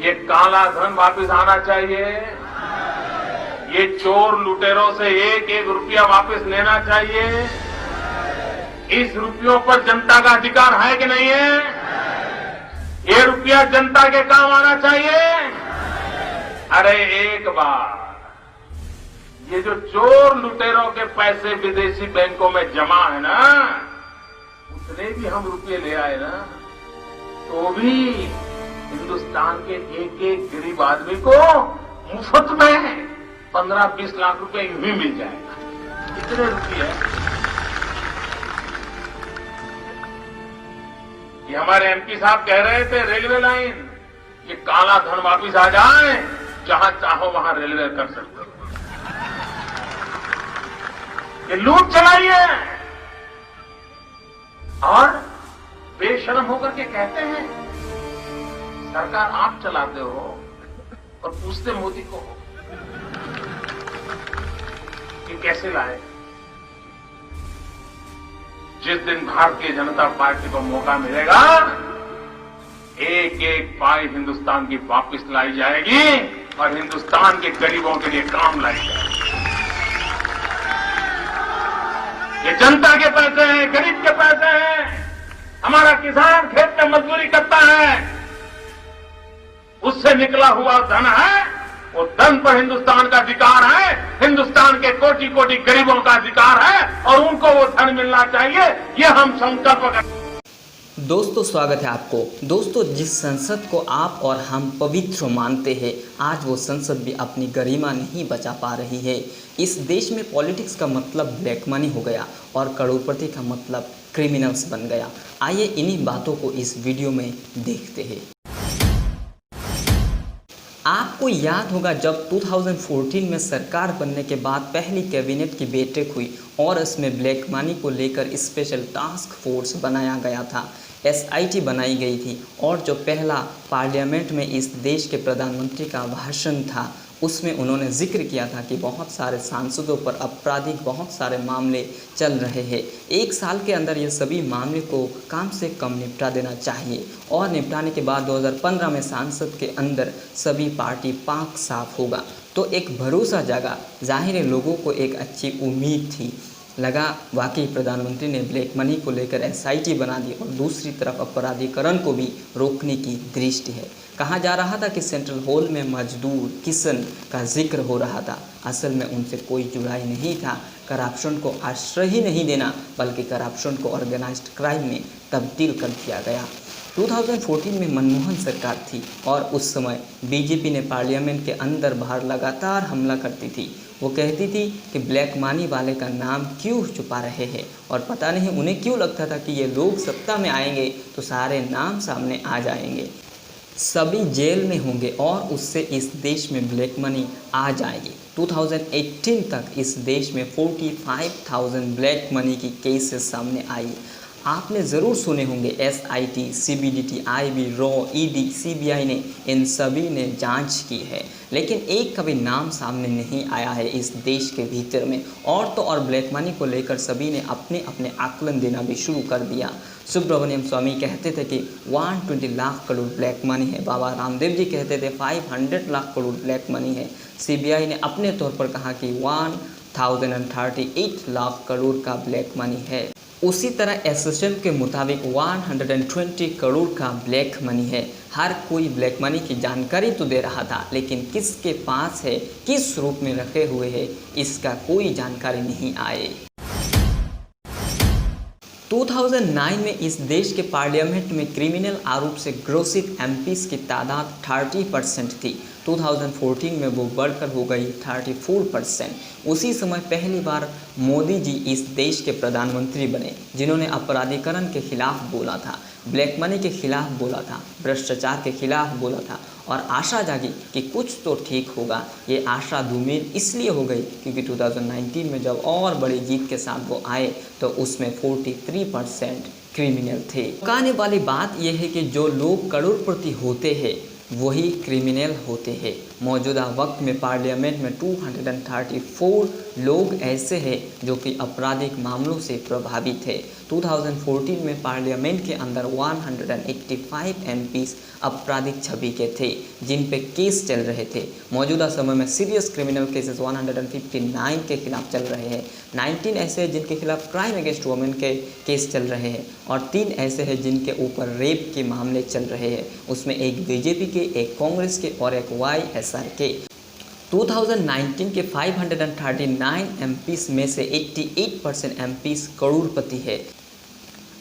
ये काला धन वापस आना चाहिए। ये चोर लुटेरों से एक एक रुपया वापस लेना चाहिए। इस रुपयों पर जनता का अधिकार है कि नहीं है? ये रुपया जनता के काम आना चाहिए। अरे एक बार ये जो चोर लुटेरों के पैसे विदेशी बैंकों में जमा है ना, उतने भी हम रुपये ले आए ना, तो भी हिंदुस्तान के एक एक गरीब आदमी को मुफ्त में 15-20 लाख रुपए यूं ही मिल जाएगा। कितने रुपये? ये हमारे एमपी साहब कह रहे थे रेलवे लाइन, ये काला धन वापिस आ जाए, जहां चाहो वहां रेलवे कर सकते हो। ये लूट चलाई है और बेशर्म होकर के कहते हैं सरकार आप चलाते हो और पूछते मोदी को कि कैसे लाए। जिस दिन भारतीय जनता पार्टी को मौका मिलेगा, एक एक पाई हिंदुस्तान की वापस लाई जाएगी और हिंदुस्तान के गरीबों के लिए काम लाई जाएगी। ये जनता के पैसे हैं, गरीब के पैसे हैं। हमारा किसान खेत में मजदूरी करता है, उससे निकला हुआ धन है, वो धन पर हिंदुस्तान का अधिकार है। हिंदुस्तान के कोटि कोटि गरीबों का अधिकार है और उनको वो धन मिलना चाहिए। ये हम संकल्प करते। दोस्तों स्वागत है आपको। दोस्तों, जिस संसद को आप और हम पवित्र मानते हैं, आज वो संसद भी अपनी गरिमा नहीं बचा पा रही है। इस देश में पॉलिटिक्स का मतलब ब्लैक मनी हो गया और करोड़पति का मतलब क्रिमिनल्स बन गया। आइए इन्हीं बातों को इस वीडियो में देखते हैं। आपको याद होगा जब 2014 में सरकार बनने के बाद पहली कैबिनेट की बैठक हुई और इसमें ब्लैक मनी को लेकर स्पेशल टास्क फोर्स बनाया गया था, SIT बनाई गई थी और जो पहला पार्लियामेंट में इस देश के प्रधानमंत्री का भाषण था, उसमें उन्होंने जिक्र किया था कि बहुत सारे सांसदों पर आपराधिक बहुत सारे मामले चल रहे हैं। एक साल के अंदर ये सभी मामले को कम से कम निपटा देना चाहिए और निपटाने के बाद 2015 में सांसद के अंदर सभी पार्टी पाक साफ होगा। तो एक भरोसा जागा, जाहिर है लोगों को एक अच्छी उम्मीद थी। लगा वाकई प्रधानमंत्री ने ब्लैक मनी को लेकर SIT बना दी और दूसरी तरफ अपराधीकरण को भी रोकने की दृष्टि है। कहा जा रहा था कि सेंट्रल हॉल में मजदूर किसान का जिक्र हो रहा था, असल में उनसे कोई जुड़ाई नहीं था। करप्शन को आश्रय ही नहीं देना बल्कि करप्शन को ऑर्गेनाइज्ड क्राइम में तब्दील कर दिया गया। 2014 में मनमोहन सरकार थी और उस समय BJP ने पार्लियामेंट के अंदर बाहर लगातार हमला करती थी। वो कहती थी कि ब्लैक मनी वाले का नाम क्यों छुपा रहे हैं और पता नहीं उन्हें क्यों लगता था कि ये लोग सत्ता में आएंगे तो सारे नाम सामने आ जाएंगे, सभी जेल में होंगे और उससे इस देश में ब्लैक मनी आ जाएगी। 2018 तक इस देश में 45,000 ब्लैक मनी की केसेस सामने आई। आपने ज़रूर सुने होंगे SIT, CBDT, IB, RAW, ED, CBI ने इन सभी ने जांच की है, लेकिन एक कभी नाम सामने नहीं आया है इस देश के भीतर में। और तो और ब्लैक मनी को लेकर सभी ने अपने अपने आकलन देना भी शुरू कर दिया। सुब्रमण्यम स्वामी कहते थे कि 120 लाख करोड़ ब्लैक मनी है, बाबा रामदेव जी कहते थे 500 लाख करोड़ ब्लैक मनी है। CBI ने अपने तौर पर कहा कि 1038 लाख करोड़ का ब्लैक मनी है। उसी तरह SSL के मुताबिक 120 करोड़ का ब्लैक मनी है। हर कोई ब्लैक मनी की जानकारी तो दे रहा था, लेकिन किसके पास है, किस रूप में रखे हुए है, इसका कोई जानकारी नहीं आए। 2009 में इस देश के पार्लियामेंट में क्रिमिनल आरोप से ग्रोसित MPs की तादाद 30% थी। 2014 में वो बढ़कर हो गई 34%। उसी समय पहली बार मोदी जी इस देश के प्रधानमंत्री बने, जिन्होंने अपराधीकरण के खिलाफ बोला था, ब्लैक मनी के खिलाफ बोला था, भ्रष्टाचार के खिलाफ बोला था और आशा जागी कि कुछ तो ठीक होगा। ये आशा धूमिल इसलिए हो गई क्योंकि 2019 में जब और बड़ी जीत के साथ वो आए तो उसमें 43% क्रिमिनल थे। कहने वाली बात यह है कि जो लोग करोड़पति होते हैं वही क्रिमिनल होते हैं। मौजूदा वक्त में पार्लियामेंट में 234 लोग ऐसे हैं जो कि आपराधिक मामलों से प्रभावित है। 2014 में पार्लियामेंट के अंदर 185 एमपीज आपराधिक छवि के थे जिन पे केस चल रहे थे। मौजूदा समय में सीरियस क्रिमिनल केसेस 159 के खिलाफ चल रहे हैं। 19 ऐसे हैं जिनके खिलाफ क्राइम अगेंस्ट वुमेन के केस चल रहे हैं और 3 ऐसे हैं जिनके ऊपर रेप के मामले चल रहे हैं। उसमें एक बीजेपी के, एक कांग्रेस के और एक वाईएसआर के। 2019 के 539 एमपीज में से 88% एमपीज करोड़पति है।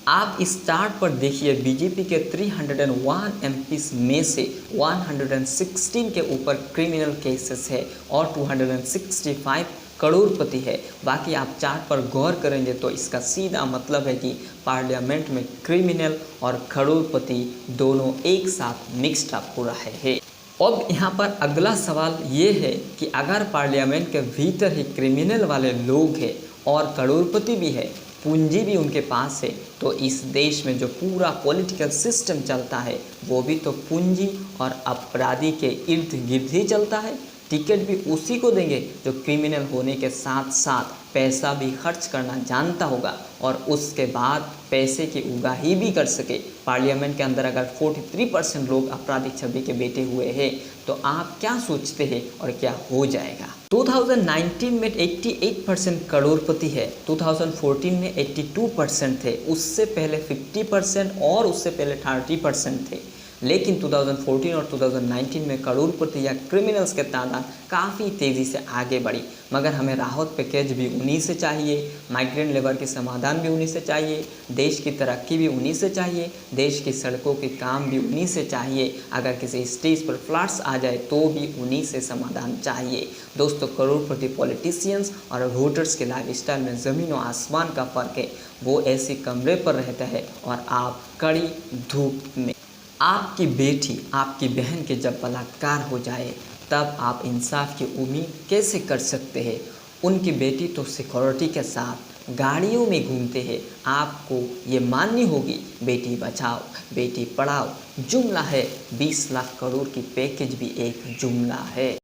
आप इस चार्ट पर देखिए, बीजेपी के 301 एमपीज में से 116 के ऊपर क्रिमिनल केसेस है और 265 करोड़पति है। बाकी आप चार्ट पर गौर करेंगे तो इसका सीधा मतलब है कि पार्लियामेंट में क्रिमिनल और करोड़पति दोनों एक साथ मिक्स्ड अप हो रहे हैं। अब यहाँ पर अगला सवाल ये है कि अगर पार्लियामेंट के भीतर ही क्रिमिनल वाले लोग हैं और करोड़पति भी है, पूंजी भी उनके पास है, तो इस देश में जो पूरा पॉलिटिकल सिस्टम चलता है वो भी तो पूंजी और अपराधी के इर्द गिर्द ही चलता है। टिकट भी उसी को देंगे जो क्रिमिनल होने के साथ साथ पैसा भी खर्च करना जानता होगा और उसके बाद पैसे की उगाही भी कर सके। पार्लियामेंट के अंदर अगर 43% लोग आपराधिक छवि के बेटे हुए हैं तो आप क्या सोचते हैं और क्या हो जाएगा। 2019 में 88% करोड़पति है, 2014 में 82% थे, उससे पहले 50% और उससे पहले 30% थे। लेकिन 2014 और 2019 में करोड़पति या क्रिमिनल्स के तादाद काफ़ी तेज़ी से आगे बढ़ी। मगर हमें राहत पैकेज भी उन्हीं से चाहिए, माइग्रेंट लेबर के समाधान भी उन्हीं से चाहिए, देश की तरक्की भी उन्हीं से चाहिए, देश की सड़कों के काम भी उन्हीं से चाहिए। अगर किसी स्टेज पर फ्लड्स आ जाए तो भी उन्हीं से समाधान चाहिए। दोस्तों, करोड़पति पॉलिटिशियंस और वोटर्स के लाइफस्टाइल में ज़मीन और आसमान का फ़र्क है। वो ऐसे कमरे पर रहता है और आप कड़ी धूप में। आपकी बेटी, आपकी बहन के जब बलात्कार हो जाए तब आप इंसाफ की उम्मीद कैसे कर सकते हैं। उनकी बेटी तो सिक्योरिटी के साथ गाड़ियों में घूमते हैं। आपको ये माननी होगी, बेटी बचाओ बेटी पढ़ाओ जुमला है, 20 लाख करोड़ की पैकेज भी एक जुमला है।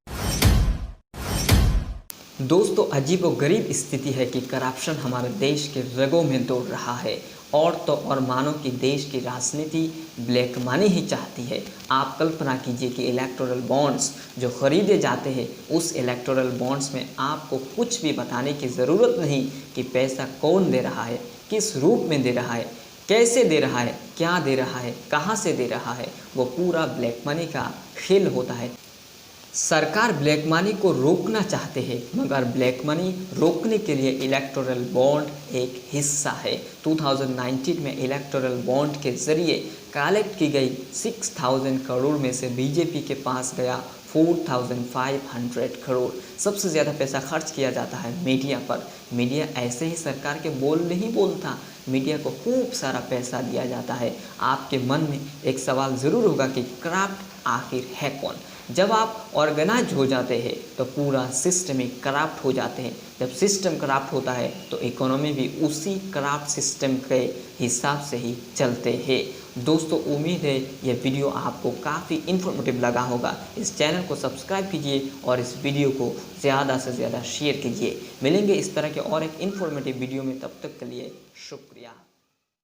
दोस्तों, अजीब व गरीब स्थिति है कि करप्शन हमारे देश के रगों में दौड़ रहा है और तो और मानो कि देश की राजनीति ब्लैक मनी ही चाहती है। आप कल्पना कीजिए कि इलेक्टोरल बॉन्ड्स जो खरीदे जाते हैं, उस इलेक्टोरल बॉन्ड्स में आपको कुछ भी बताने की ज़रूरत नहीं कि पैसा कौन दे रहा है, किस रूप में दे रहा है, कैसे दे रहा है, क्या दे रहा है, कहाँ से दे रहा है। वो पूरा ब्लैक मनी का खेल होता है। सरकार ब्लैक मनी को रोकना चाहते हैं, मगर ब्लैक मनी रोकने के लिए इलेक्टोरल बॉन्ड एक हिस्सा है। 2019 में इलेक्टोरल बॉन्ड के ज़रिए कलेक्ट की गई 6000 करोड़ में से बीजेपी के पास गया 4500 करोड़। सबसे ज़्यादा पैसा खर्च किया जाता है मीडिया पर। मीडिया ऐसे ही सरकार के बोल नहीं बोलता, मीडिया को खूब सारा पैसा दिया जाता है। आपके मन में एक सवाल ज़रूर होगा कि करप्ट आखिर है कौन। जब आप ऑर्गेनाइज हो जाते हैं तो पूरा सिस्टम ही करप्ट हो जाते हैं। जब सिस्टम करप्ट होता है तो इकोनॉमी भी उसी करप्ट सिस्टम के हिसाब से ही चलते हैं। दोस्तों, उम्मीद है यह वीडियो आपको काफ़ी इन्फॉर्मेटिव लगा होगा। इस चैनल को सब्सक्राइब कीजिए और इस वीडियो को ज़्यादा से ज़्यादा शेयर कीजिए। मिलेंगे इस तरह के और एक इन्फॉर्मेटिव वीडियो में, तब तक के लिए शुक्रिया।